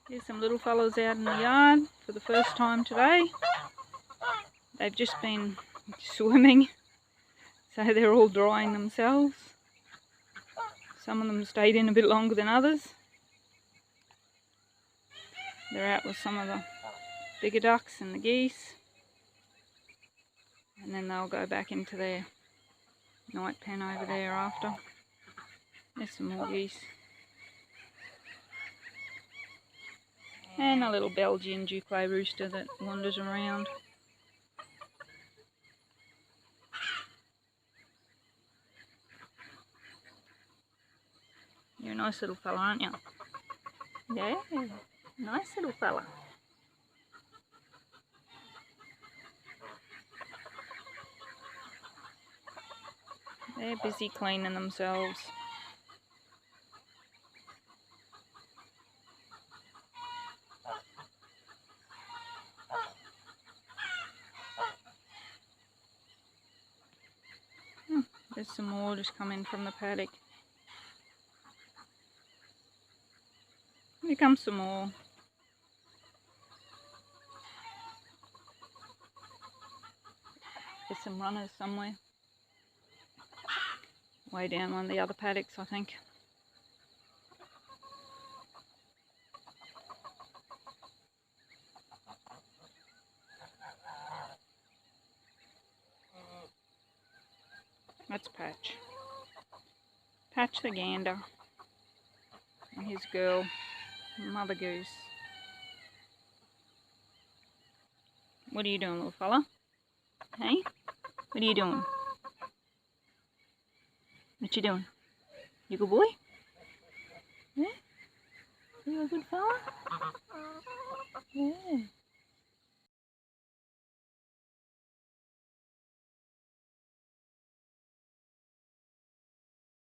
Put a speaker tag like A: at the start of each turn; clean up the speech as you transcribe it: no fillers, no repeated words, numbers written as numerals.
A: Here's some little fellas out in the yard for the first time today. They've just been swimming, so they're all drying themselves. Some of them stayed in a bit longer than others. They're out with some of the bigger ducks and the geese. And then they'll go back into their night pen over there after. There's some more geese. And a little Belgian D'uccle Rooster that wanders around. You're a nice little fella, aren't you? Yeah, nice little fella. They're busy cleaning themselves. There's some more just come in from the paddock. Here comes some more. There's some runners somewhere. Way down one of the other paddocks, I think. That's Patch. Patch the gander. And his girl, Mother Goose. What are you doing, little fella? Hey? What are you doing? What you doing? You good boy? Yeah? You a good fella?